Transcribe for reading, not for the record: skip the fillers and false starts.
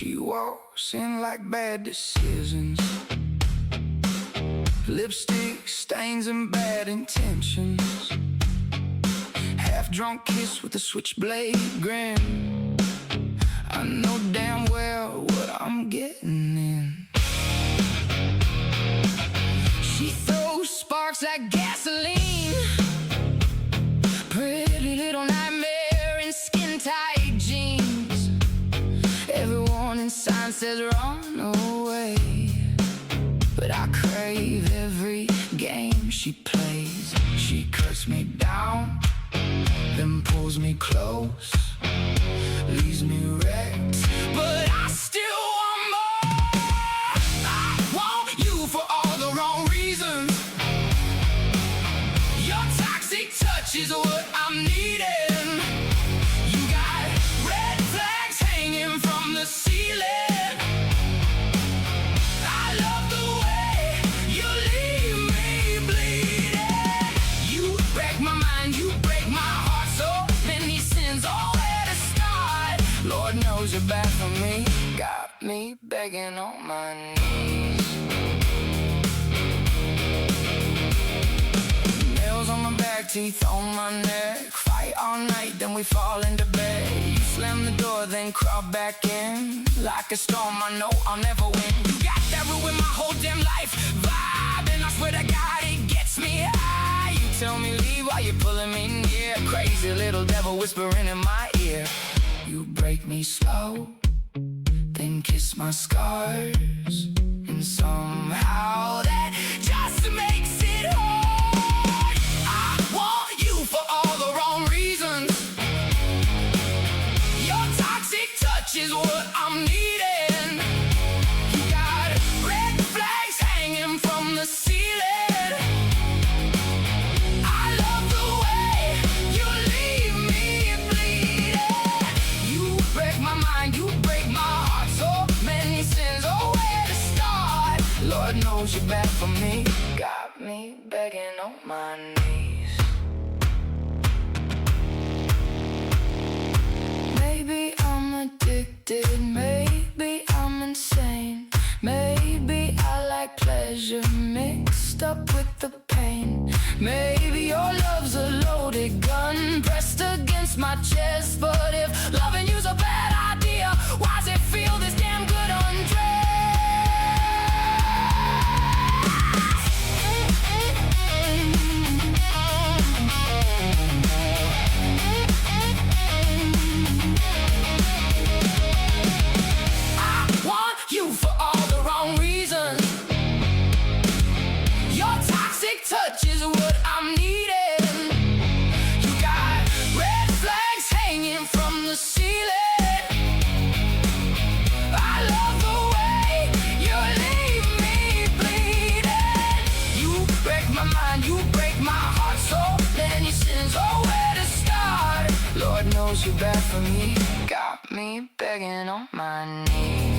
She walks in like bad decisions, lipstick stains and bad intentions, half-drunk kiss with a switchblade grin. I know damn well what I'm getting in. She throws sparks like gasoline, pretty little nightmare in skin-tight jeans. Every warning sign says run away, but I crave every game she plays. She cuts me down, then pulls me close, leaves me wrecked, but I still want more. I want you for all the wrong reasons. Your toxic touch is what I'm needing. You got red flags hanging from the ceiling. I love the way you leave me bleeding. You break my mind, you break my heart. So many sins, oh, where to start? Lord knows you're bad for me, got me begging on my knees. Nails on my back, teeth on my neck, fight all night, then we fall into bed. You slam the door, then crawl back in. Like a storm, I know I'll never win. You got that ruin my whole damn life vibe, and I swear to God it gets me high. You tell me leave while you're pulling me near, crazy little devil whispering in my ear. You break me slow, then kiss my scars, and somehow that just makes it hard. I want you for all the wrong reasons. Your toxic touch is what I'm needing. You got red flags hanging from the ceiling. I love the way you leave me bleeding. You break my mind, you break my heart. So many sins, oh, where to start? Lord knows you're bad for me, got me begging on my knees. Maybe I'm addicted, maybe I'm insane. Maybe I like pleasure mixed up with the pain. Maybe your love's a loaded gun pressed against my chest. But if loving you's a bad idea, why's it feel this damn good undressed? I want you for all the wrong reasons. Your toxic touch is what I'm needing. You got red flags hanging from the ceiling. I love the way you leave me bleeding. You break my mind, you break my heart. So many sins, oh, where to start? Lord knows you're bad for me, got me begging on my knees.